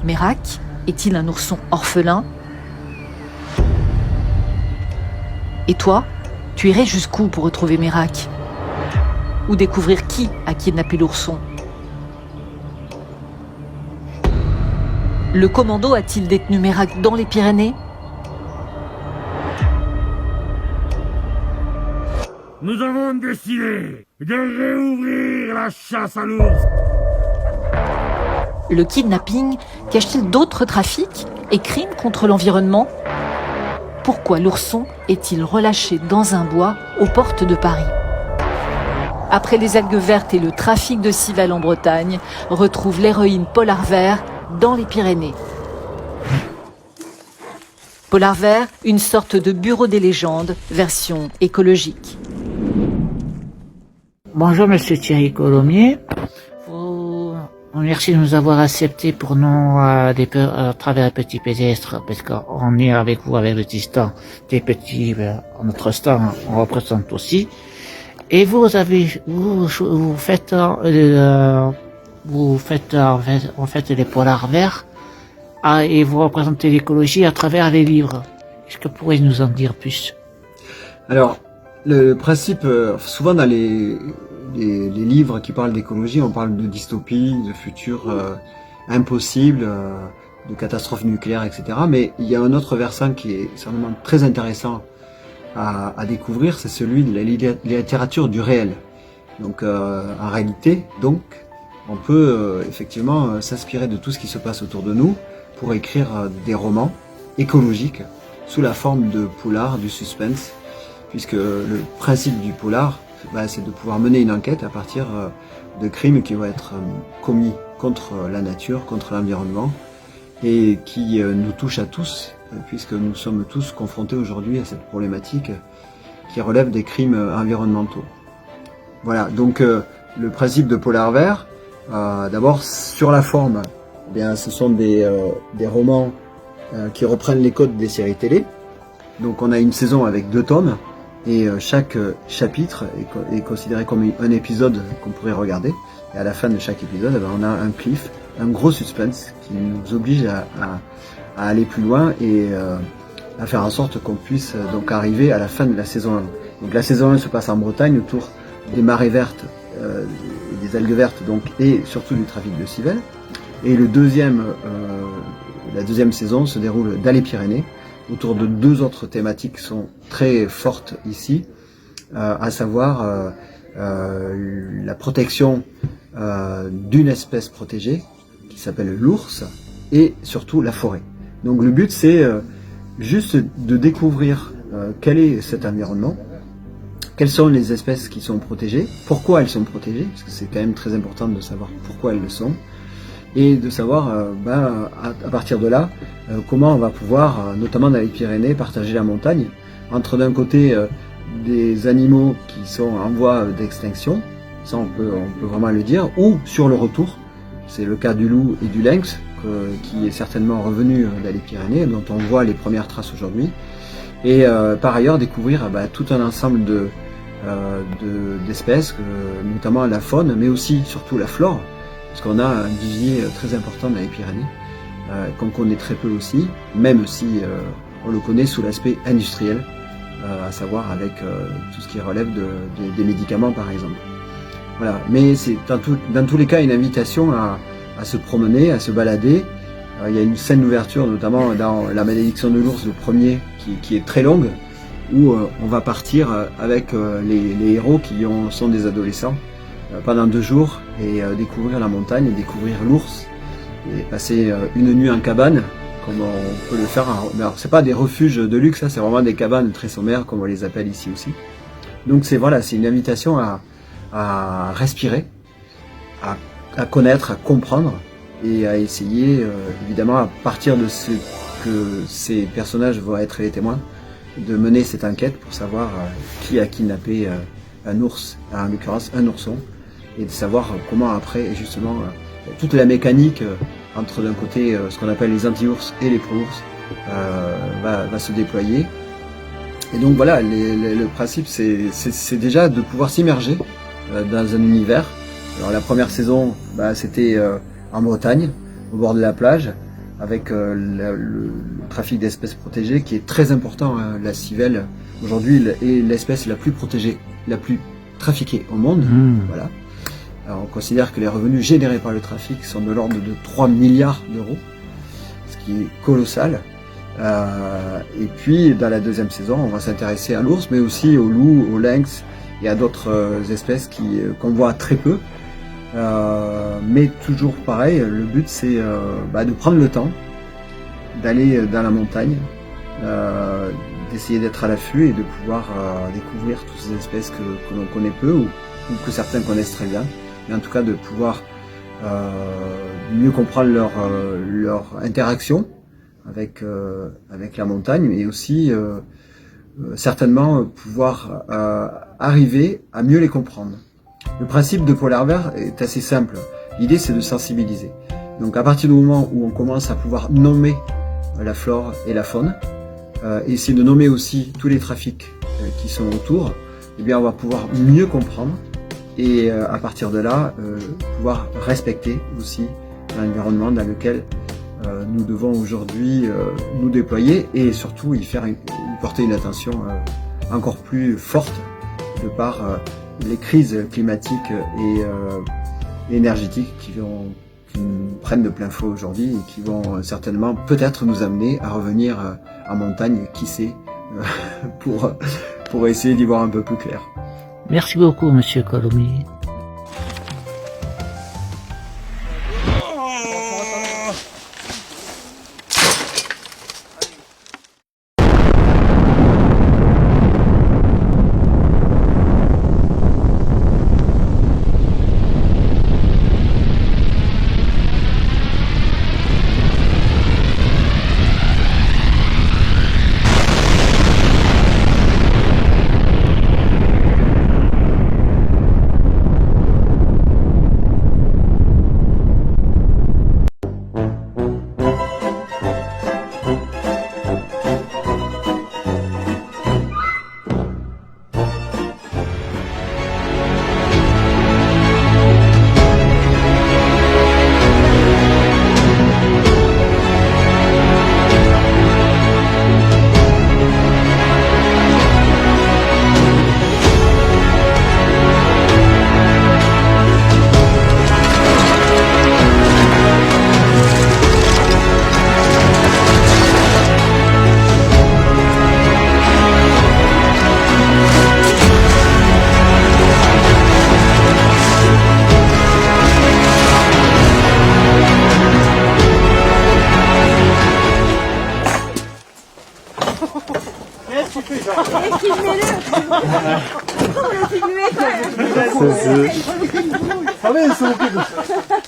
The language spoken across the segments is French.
Mérac est-il un ourson orphelin? Et toi, tu irais jusqu'où pour retrouver Mérac? Ou découvrir qui a kidnappé l'ourson? Le commando a-t-il détenu Mérac dans les Pyrénées? Nous avons décidé de réouvrir la chasse à l'ours. Le kidnapping cache-t-il d'autres trafics et crimes contre l'environnement? Pourquoi l'ourson est-il relâché dans un bois aux portes de Paris? Après les algues vertes et le trafic de civelle en Bretagne, retrouve l'héroïne Polar Vert dans les Pyrénées. Polar Vert, une sorte de bureau des légendes, version écologique. Bonjour Monsieur Thierry Colomier. Merci de nous avoir accepté pour nous à travers les petits pédestres, parce qu'on est avec vous avec le stand des petits, notre stand on représente aussi. Et vous faites en fait les polars verts et vous représentez l'écologie à travers les livres. Est-ce que vous pourriez nous en dire plus? Alors, le principe, souvent dans les livres qui parlent d'écologie, on parle de dystopie, de futur impossible, de catastrophes nucléaires, etc. Mais il y a un autre versant qui est certainement très intéressant à découvrir, c'est celui de la littérature du réel. Donc en réalité, donc, on peut effectivement s'inspirer de tout ce qui se passe autour de nous pour écrire des romans écologiques sous la forme de polar, du suspense, puisque le principe du polar, c'est de pouvoir mener une enquête à partir de crimes qui vont être commis contre la nature, contre l'environnement, et qui nous touchent à tous, puisque nous sommes tous confrontés aujourd'hui à cette problématique qui relève des crimes environnementaux. Voilà, donc le principe de Polar Vert, d'abord sur la forme, eh bien, ce sont des romans qui reprennent les codes des séries télé. Donc on a une saison avec 2 tomes, et chaque chapitre est considéré comme un épisode qu'on pourrait regarder. Et à la fin de chaque épisode, on a un cliff, un gros suspense qui nous oblige à aller plus loin et à faire en sorte qu'on puisse donc arriver à la fin de la saison 1. Donc la saison 1 se passe en Bretagne autour des marées vertes, et des algues vertes donc, et surtout du trafic de civelle. Et la deuxième saison se déroule dans les Pyrénées, autour de 2 autres thématiques qui sont très fortes ici, à savoir la protection d'une espèce protégée qui s'appelle l'ours et surtout la forêt. Donc le but c'est juste de découvrir quel est cet environnement, quelles sont les espèces qui sont protégées, pourquoi elles sont protégées, parce que c'est quand même très important de savoir pourquoi elles le sont, et de savoir à partir de là comment on va pouvoir, notamment dans les Pyrénées, partager la montagne entre d'un côté des animaux qui sont en voie d'extinction, ça on peut vraiment le dire, ou sur le retour, c'est le cas du loup et du lynx qui est certainement revenu dans les Pyrénées, dont on voit les premières traces aujourd'hui, et par ailleurs découvrir tout un ensemble d'espèces, notamment la faune, mais aussi surtout la flore, parce qu'on a un vivier très important dans les Pyrénées, qu'on connaît très peu aussi, même si on le connaît sous l'aspect industriel, à savoir avec tout ce qui relève des médicaments par exemple. Voilà. Mais c'est dans tous les cas une invitation à se promener, à se balader. Il y a une scène d'ouverture, notamment dans La Malédiction de l'ours, le premier, qui est très longue, où on va partir avec les héros qui sont des adolescents pendant 2 jours et découvrir la montagne, et découvrir l'ours, et passer une nuit en cabane, comme on peut le faire. Alors c'est pas des refuges de luxe, c'est vraiment des cabanes très sommaires, comme on les appelle ici aussi. Donc c'est une invitation à respirer, à connaître, à comprendre, et à essayer, évidemment, à partir de ce que ces personnages vont être les témoins, de mener cette enquête pour savoir qui a kidnappé un ours, en l'occurrence un ourson, et de savoir comment après, justement, toute la mécanique entre d'un côté ce qu'on appelle les anti-ours et les pro-ours va se déployer. Et donc voilà, le principe c'est déjà de pouvoir s'immerger dans un univers. Alors la première saison, c'était en Bretagne, au bord de la plage, avec le trafic d'espèces protégées qui est très important. La civelle aujourd'hui est l'espèce la plus protégée, la plus trafiquée au monde. Voilà. Alors, on considère que les revenus générés par le trafic sont de l'ordre de 3 milliards d'euros, ce qui est colossal. Et puis dans la deuxième saison, on va s'intéresser à l'ours, mais aussi au loup, au lynx et à d'autres espèces qu'on voit très peu. Mais toujours pareil, le but c'est de prendre le temps d'aller dans la montagne, d'essayer d'être à l'affût et de pouvoir découvrir toutes ces espèces que l'on connaît peu ou que certains connaissent très bien, mais en tout cas de pouvoir mieux comprendre leur interaction avec la montagne, mais aussi certainement pouvoir arriver à mieux les comprendre. Le principe de Polar Vert est assez simple. L'idée c'est de sensibiliser. Donc à partir du moment où on commence à pouvoir nommer la flore et la faune, et essayer de nommer aussi tous les trafics qui sont autour, eh bien on va pouvoir mieux comprendre et à partir de là pouvoir respecter aussi l'environnement dans lequel nous devons aujourd'hui nous déployer et surtout y porter une attention encore plus forte de par les crises climatiques et énergétiques qui nous prennent de plein fouet aujourd'hui et qui vont certainement peut-être nous amener à revenir en montagne, qui sait, pour essayer d'y voir un peu plus clair. Merci beaucoup, Monsieur Colomier.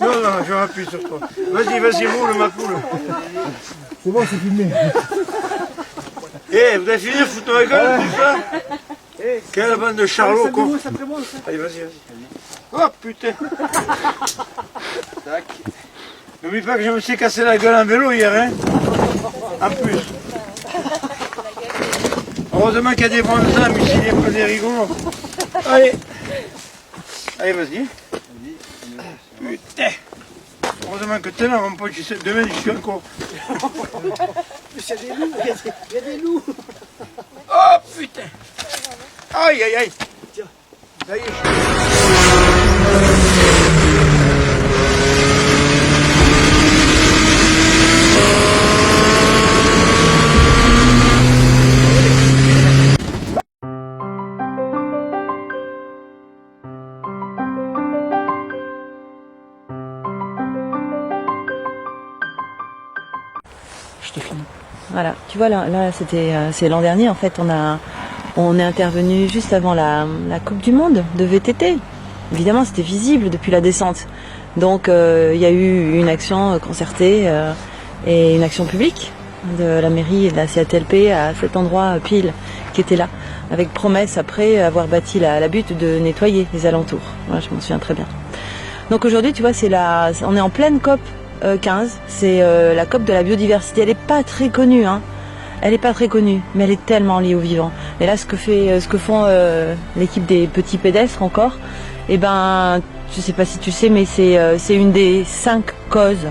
Non, je rappuie sur toi. Vas-y, roule ma poule. C'est bon, c'est filmé. Vous avez fini de foutre ma gueule, tout ça? Quelle bande de charlots, quoi. Allez, vas-y. Oh, putain. N'oublie pas que je me suis cassé la gueule en vélo hier, hein. En plus. Heureusement qu'il y a des bons âmes ici, il n'y a pas des rigolos. Allez, vas-y. Putain. Heureusement que t'es là, mon pote, demain je suis encore. Il y a des loups. Oh putain. Aïe. Tiens. Ça y est. Voilà, tu vois là c'est l'an dernier en fait, on est intervenu juste avant la Coupe du Monde de VTT. Évidemment, c'était visible depuis la descente. Donc il y a eu une action concertée et une action publique de la mairie et de la CATLP à cet endroit pile qui était là, avec promesse après avoir bâti la butte de nettoyer les alentours. Voilà, je m'en souviens très bien. Donc aujourd'hui, tu vois, on est en pleine COP 15, c'est la COP de la biodiversité. Elle n'est pas très connue, hein. Elle n'est pas très connue, mais elle est tellement liée au vivant. Et là, ce que font l'équipe des petits pédestres encore, eh ben, je sais pas si tu sais, mais c'est une des 5 causes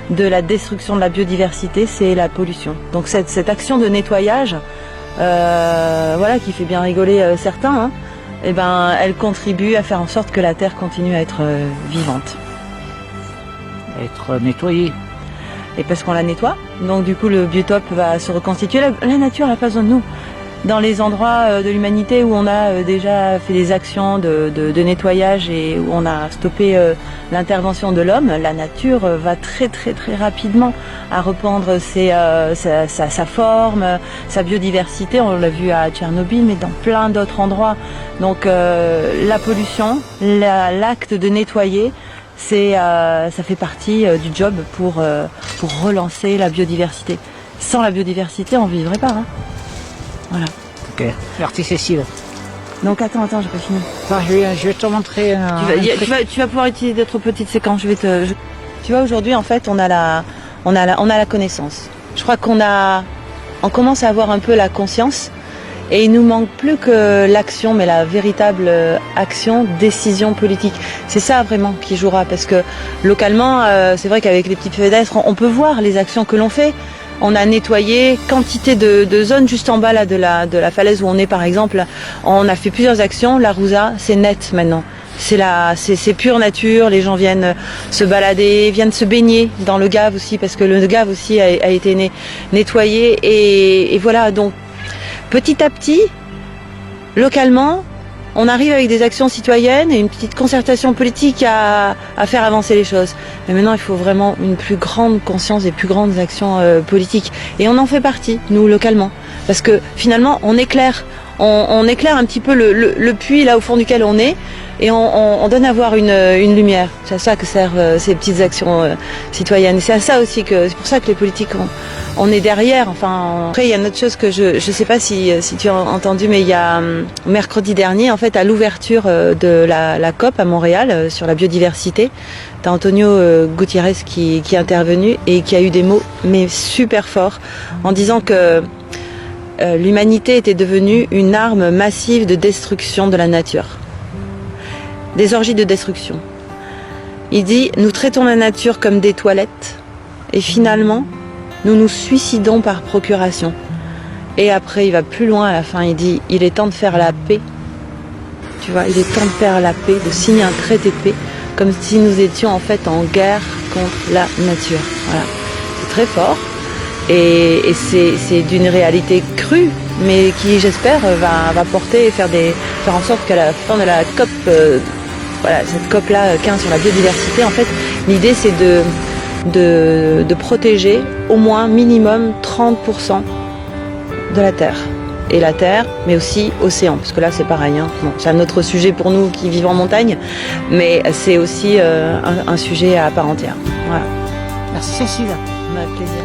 de la destruction de la biodiversité, c'est la pollution. Donc cette action de nettoyage, voilà, qui fait bien rigoler certains, hein, eh ben, elle contribue à faire en sorte que la Terre continue à être vivante. Être nettoyé. Et parce qu'on la nettoie, donc du coup le biotope va se reconstituer. La nature n'a pas besoin de nous. Dans les endroits de l'humanité où on a déjà fait des actions de nettoyage et où on a stoppé l'intervention de l'homme, la nature va très rapidement à reprendre sa forme, sa biodiversité. On l'a vu à Tchernobyl, mais dans plein d'autres endroits. Donc la pollution, l'acte de nettoyer, ça fait partie du job pour relancer la biodiversité. Sans la biodiversité, on ne vivrait pas. Hein. Voilà. Ok. Merci Cécile. Donc attends, j'ai pas fini. Attends, je vais te montrer un Tu vas pouvoir utiliser d'autres petites séquences. Tu vois, aujourd'hui, en fait, on a la connaissance. Je crois on commence à avoir un peu la conscience. Et il nous manque plus que l'action, mais la véritable action, décision politique. C'est ça vraiment qui jouera, parce que localement, c'est vrai qu'avec les petits pédestres, on peut voir les actions que l'on fait. On a nettoyé quantité de zones juste en bas là, de la falaise où on est, par exemple. On a fait plusieurs actions. La Rouza, c'est net maintenant. C'est pure nature. Les gens viennent se balader, viennent se baigner dans le Gave aussi, parce que le Gave aussi a été nettoyé. Et voilà, donc petit à petit, localement, on arrive avec des actions citoyennes et une petite concertation politique à faire avancer les choses. Mais maintenant, il faut vraiment une plus grande conscience et plus grandes actions politiques. Et on en fait partie, nous, localement. Parce que finalement, on éclaire un petit peu le puits là au fond duquel on est, et on donne à voir une lumière. C'est à ça que servent ces petites actions citoyennes. Et c'est à ça aussi c'est pour ça que les politiques, on est derrière. Enfin, après, il y a une autre chose que je sais pas si tu as entendu, mais il y a mercredi dernier, en fait, à l'ouverture de la COP à Montréal sur la biodiversité, t'as Antonio Gutiérrez qui est intervenu et qui a eu des mots mais super forts en disant que l'humanité était devenue une arme massive de destruction de la nature. Des orgies de destruction. Il dit, nous traitons la nature comme des toilettes et finalement, nous nous suicidons par procuration. Et après, il va plus loin à la fin, il dit, il est temps de faire la paix. Tu vois, il est temps de faire la paix, de signer un traité de paix, comme si nous étions en fait en guerre contre la nature. Voilà. C'est très fort. Et c'est d'une réalité crue, mais qui, j'espère, va porter et faire en sorte qu'à la fin de la COP, cette COP-là, 15 sur la biodiversité, en fait, l'idée c'est de protéger au moins minimum 30% de la Terre. Et la Terre, mais aussi océan, parce que là c'est pareil. Hein. Bon, c'est un autre sujet pour nous qui vivons en montagne, mais c'est aussi un sujet à part entière. Voilà. Merci Cécile. Avec plaisir.